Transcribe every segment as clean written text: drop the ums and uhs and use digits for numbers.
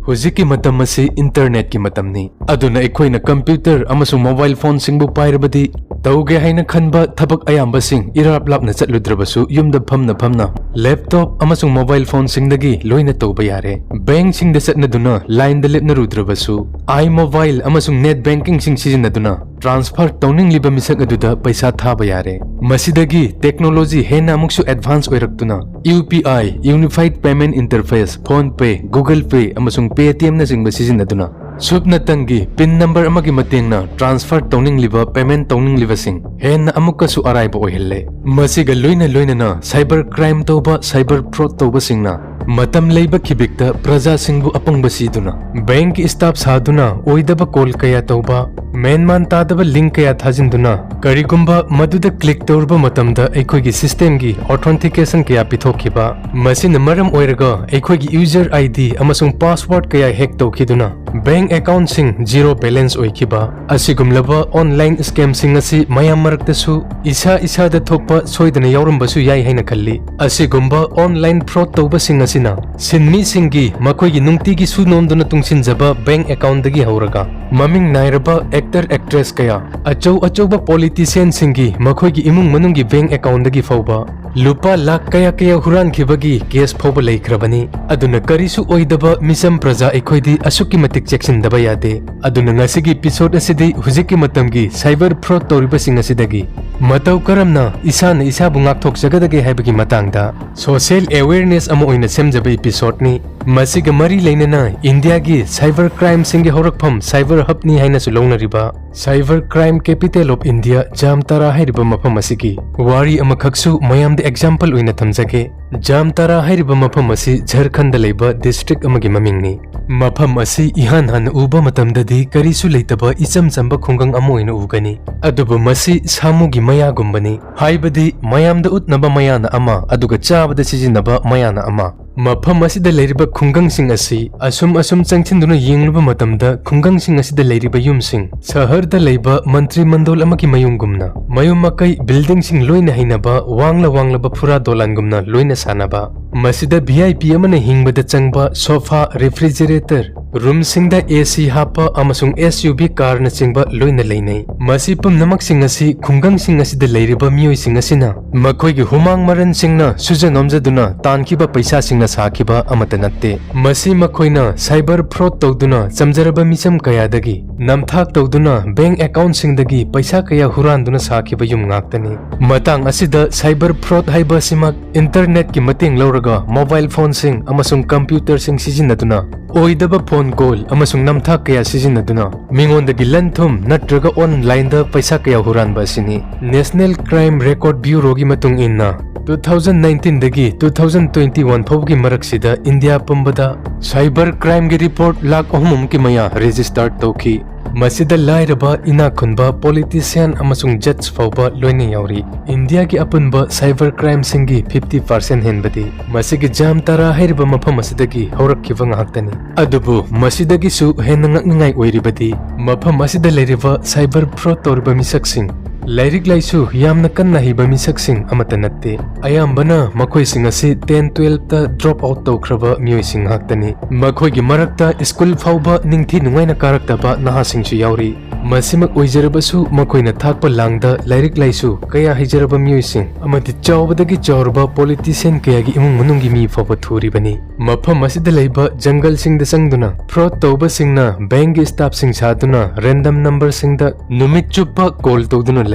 Hujiki matam asi internet ki matam ni. Aduna ekhoina computer amasung mobile phone singbu pairabadi tauge haina khanba thabak ayamba sing irap lapna chatludrabasu yumda phamna laptop amasung mobile phone singdagi loina tauba yare. Bank singda chatnaduna line da lepna rudrabasu iMobile amasung net banking sing sizinaduna transfer tauning liba misak aduda paisa thaba yare. Masidagi technology hena amuksu advance oiraktuna UPI Unified Payment Interface Phone Pay Google Pay amasung Paytm na singba sizinaduna Subna tangi pin number amagi matengna transfer tauning liba payment tauning liba sing hen amukka su araiba ohille. Masiga loina na cyber crime toba cyber fraud toba singna matam leiba khibikta praja singbu apang basiduna bank staff saduna oidaba call kaya toba man tadaba link kaya thajinduna karigumba maduda click torba matamda ekhogi system gi authentication kaya pithokiba masin maram oiraga ekhogi user id amasung password kaya hack tokiduna bank account sing zero balance oikiba asigumlaba online scam sing asi mayam maraktasu isa da thokpa soidana yaurumbasu yai haina khalli asigumba online fraud toba sing asina sinmi singi makoigi nungtigi su nomduna tungsinjaba bank account dagi hauraga maming nairaba actor actress kaya achau ba politician singi makoigi imung manungi bank account dagi fauba lupa lakh kaya huran khibagi case fauba leikrabani aduna karisu oidaba misam praja ekhoidi asuki matik section daba yade aduna ngasigi episode asidi hujiki matamgi cyber fraud toriba sing asidagi matau karamna isana isabu ngakthokjagadage haibagi matangda social awareness ama oina semjaba episode ni masiga mari leinana India gi cyber crime singi horakpham cyber hub ni haina su longnariba cyber crime capital of India Jamtara hairiba mafam asigi wari ama khaksu mayam de example oina thamjage Jamtara hairiba mafam asi Jharkhand da leiba district amagi maming ni mafam asi ihan han uba matamdadi karisu leitaba icham chamba khungang ama oina ugani adubu masi samu gi maya gumbani haibadi mayam da utnaba mayana ama aduga chabada sijinaba mayana ama mafam asida leiriba khungang sing asi asum changchinduna yengluba matamda khungang sing asida leiriba yum sing sahar da leiba mantri mandol amaki mayungumna mayum makai building sing loina hainaba wangla ba phura dolan gumna loina sanaba masida VIP amana hingbada changba sofa refrigerator room singda AC hapa amasung SUV car na chingba loina leinai masi pumnamak sing asi khungang sing asida leiriba miyoi sing asina makhoi gi humang maran singna sujanomjaduna tankiba paisa singna sakiba amata natte masi makhoina cyber fraud tawduna chamjaraba misam kayadagi namthak tawduna bank account singdagi paisa kaya huranduna sakiba yum ngaktani matang asida cyber fraud haiba simak internet ki mating lauraga mobile phone sing amasung computer sing sijinaduna oidaba phone call amasung namthak kaya sijinaduna mingondagi lanthum natraga online da paisa kaya huranba sini National Crime Record Bureau gi matung inna 2019 dagi 2021 phawgi maraksida India pumbada cyber crime gi report lakh ahum ki maya register tawki masida lairaba ina khunba politician amasung judge fawba loina yauri India gi apunba cyber crime singi 50% henbadi masigi Jamtara hairiba mafam asidagi haurakkiba ngaktani adubu masidagi su henna ngakningai oiribadi mafam asida leiriba cyber fraud torba misaksing Lairik laisu yamna kanna hiba misaksing amata natte ayambana makhoi sing asi 10-12 ta drop out tawkraba mioi sing haktani makhoi gi marakta school fauba ningthi nungaina karaktaba naha singsu yauri masimak oijarabasu makhoina thakpa langda lairik laisu kaya hijaraba mioi sing amati chawbadagi chawrba politician kaya gi imung manungi mi fauba thuri bani mafam asida leiba jungle sing da sangduna fraud tawba singna bank gi staff sing saduna random number sing da numit chuppa call tawduna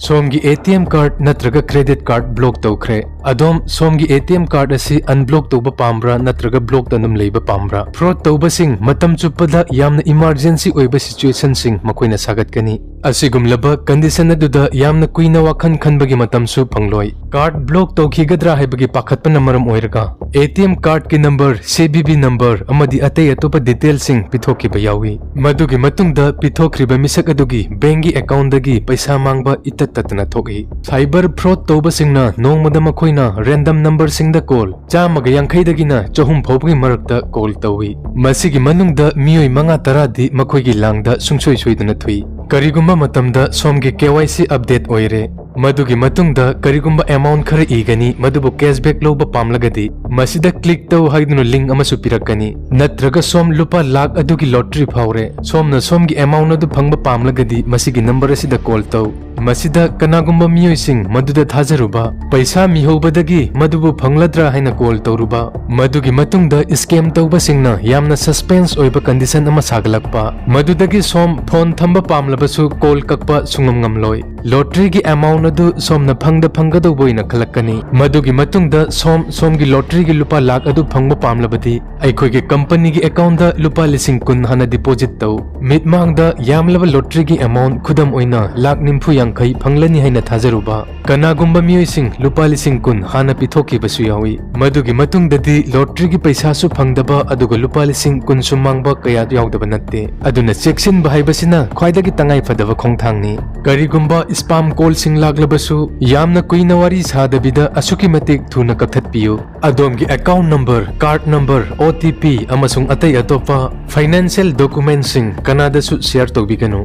somgi ATM card natraga credit card block tawkhre adom somgi ATM card asi unblock tawba pambra natraga block tanum leiba pambra fraud tawba sing matam chupada yamna emergency oiba situation sing makoina sagatkani asigumlaba condition aduda yamna kuina wakhan khanbagi matam su pangloi card block tawkhigadra haibagi pakhatpana maram oiraga ATM card ki number CVV number amadi atei atopa detail sing pithokiba yawi madugi matungda pithokriba misak adugi bank gi account dagi paisa mangba itattatna thogi cyber fraud tawba singna nongmada makoina random number singda call chamaga yankhai dagina chahum phawbagi marakta call tawi masigi manungda miyoi manga taradi makoigi langda sungsoi soidana thui Karigumba matamda somgi KYC update oire. Madugi matungda karigumba amount khara igani madubu cashback loba pamlagadi masida click tau haidunu link amasu pirakani natraga som lupa lakh adugi lottery phaure somna somgi amount adu phangba pamlagadi masigi number asida call tau masida kanagumba miyoising maduda thajaruba paisa mihobadagi madubu phangladra haina call tauruba madugi matungda scam tauba singna yamna suspense oiba condition ama sagalakpa madudagi som phone thamba pamlabasu call kakpa sungam ngamloi lottery gi amount adu somna phangda phangado boina khalakani madugi matungda somgi lottery gi lupa lakh adu phangba pamlabadi aikoi gi company gi account da lupa lising kun hana deposit tau mitmangda yamlaba lottery gi amount khudam oina lakh nimphu yankhai phanglani haina thajaruba kanagumba miyoising lupa lising kun hana pithoki basu yawi madugi matungdadi lottery gi paisa su phangdaba aduga lupa lising kun sumangba kaya yaudaba natte aduna section bahaibasina khwaidagi tangai fadaba khongthangni karigumba spam call sing laglabasu yamna kuina wari sadabida asuki matik thuna kathatpiyu adomgi account number card number OTP amasung atai atopa financial documents sing kanada su share tobiganu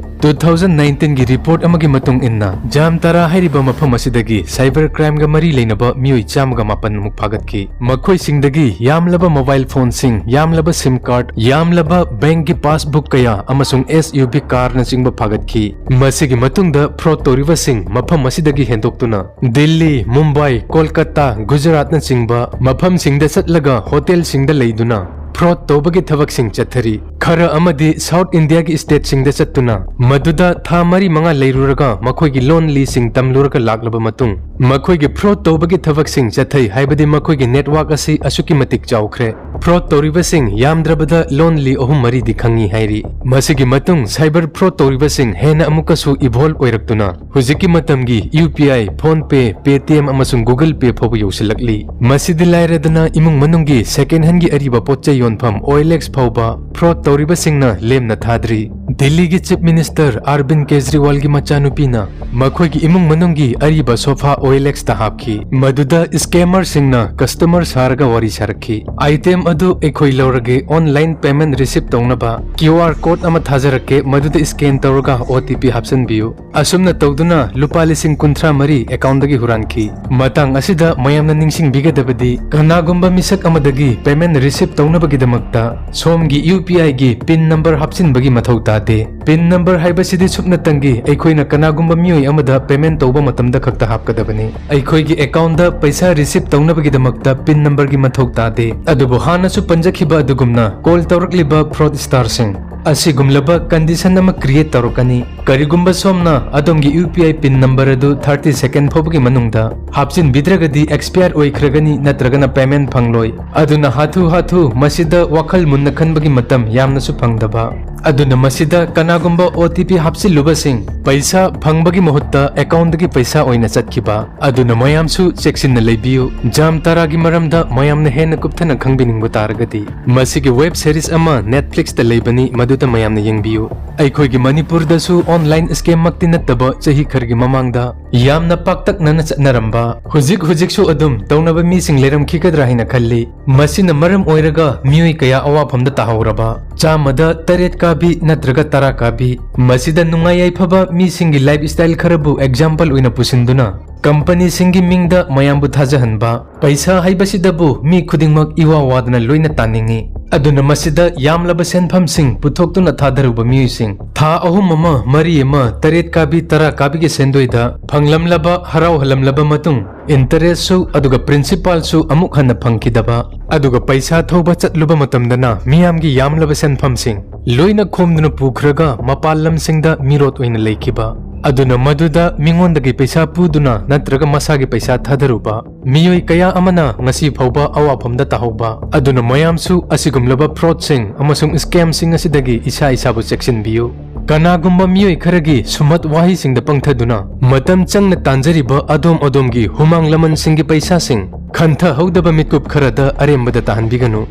2019 gi report amagi matung inna jam tara hairiba mafam asidagi cyber crime ga mari leinaba miyoi chamga mapan muk phagatki makhoi singdagi yamlaba mobile phone sing yamlaba sim card yamlaba bank gi passbook kaya amasung SUV car na singba phagatki masigi matungda fraud toriba sing mafam asidagi hendoktuna Delhi Mumbai Kolkata Gujarat na singba mafam singda satlaga hotel singda leiduna fraud tobagi thabak sing chathari khara amadi South India gi state singda chatuna maduda tha mari manga leiruraga makhoi gi loan li sing tamluraga laglaba matung makhoi gi fraud tobagi thabak sing chathai haibadi makhoi gi network asi asuki matik chawkhre fraud toriba sing yamdrabada loan li ohum mari di khangi hairi masigi matung cyber fraud toriba sing hena amuka su evolve oiraktuna hujiki matamgi UPI Phone Pay Paytm amasung Google Pay phobu yosilakli masidi lairadana imung manungi second hand gi ariba potchai yonpham OLX phauba fraud toriba singna lemna thadri Delhi gi Chief Minister Arvind Kejriwal gi machanupina makhoi gi imung manungi ariba sofa OLX ta hapki maduda scammer singna customer sarga wari sarakhi item adu ekhoi lorage online payment receipt tongnaba QR code ama thajarake maduda scan tawraga OTP hapsan biu asumna tawduna lupa lising kunthra mari account dagi huranki matang asida mayamna ningsing bigadabadi kanagumba misak amadagi payment receipt tongnaba gidamakta somgi UPI gi pin number hapsin bagi mathau tade pin number haibasidi supna tangi ekhoi kanagumba miyoi amada payment tawba matamda khakta hapkadabani ekhoi gi account da paisa receipt tongnaba gidamakta pin number gi mathau tade adubu hana su panjakhiba adugumna call tawrakliba fraud star sing asigumlaba condition ama create tarokani karigumba somna adomgi UPI pin number adu 30 second phobgi manungda hapsin bidragadi expire oikragani natragana payment phangloi aduna hathu masida wakhal munna khanbagi matam yamna su phangdaba aduna masida kanagumba OTP hapsiluba sing paisa phangbagi mohutta account dagi paisa oina chatkhiba aduna mayam su checksin na leibiu jam taragi maramda mayamna hena kupthana khangbining butaragadi masigi web series ama Netflix ta leibani maduta mayamna yengbiu aikhoi gi Manipur da su online scam makti nattaba chahi khargi mamangda yamna paktak nana chatnaramba hujik su adum tawnaba mi sing leram khikadra hina khalli masina maram oiraga miyoi kaya awa phamda tahawraba chamada taret ka bi natraga tara ka bi masida nungai ai phaba mi singi lifestyle kharabu example oina pusinduna company singi mingda mayambu thajahanba paisa haibasidabu mi khudingmak iwa wadna loina taningi aduna masida yamlaba senpham sing puthoktuna thadaruba mi sing tha ahum ama mari ama taret kabi tara kabi ge sendoida phanglamlaba harau halamlaba matung interest su aduga principal su amuk hana phangkidaba aduga paisa thoba chatluba matamdana miyamgi yamlaba senpham sing loina khomduna pukhraga mapallam singda mirot oina leikiba aduna maduda mingondagi paisa puduna natraga masagi paisa thadaruba miyoi kaya amana ngasi phauba awaphamda tahauba aduna mayamsu asigumlaba fraud sing amasung scam sing asidagi isa bu section biu kanagumba miyoi kharagi sumat wahi singda pangthaduna matam changna tanjariba adom gi humang laman singi paisa sing khantha haudaba mitkup kharada arembada tahanbiganu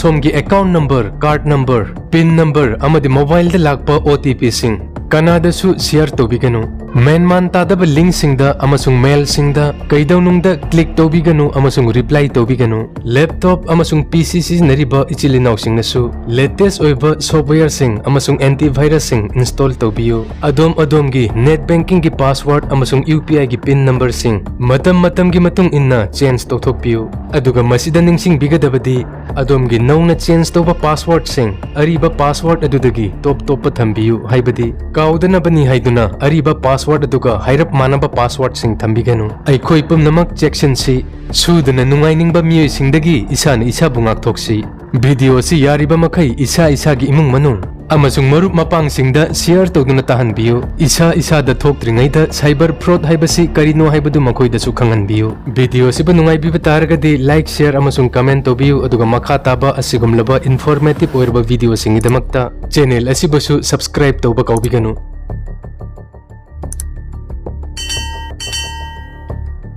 somgi account number card number pin number amadi mobile da lakpa OTP sing Kanada su share tobiganu Menman tadaba link singda amasung mail singda kaidaunungda click tobiganu amasung reply tobiganu. Laptop amasung PC sizinariba ichilinaw singnasu latest oiba software sing amasung antivirus sing install tobiyu. Adom-adomgi net banking gi password amasung UPI gi pin number sing matam gi matung inna change tawthokpiyu. Aduga masida ningsing bigadabadi adomgi nauna change toba password sing ariba password adudagi top thambiyu haibadi kaudana bani haiduna ariba password aduga hairap manaba password sing thambiganu. Aikhoi pumnamak section si sudana nungainingba miyoi singdagi isana Eshabu Ngakthokshi. Video si yariba makai isa gi imung manung amasung marup mapang singda share tawduna tahanbiyu. Isa da thokdringaida cyber fraud haibasi karino haibadu makoida su khanganbiyu. Video siba nungai biba taragadi like share amasung comment tobiyu aduga makha taba asigumlaba informative oirba video singidamakta channel asibasu subscribe tawba kaubiganu.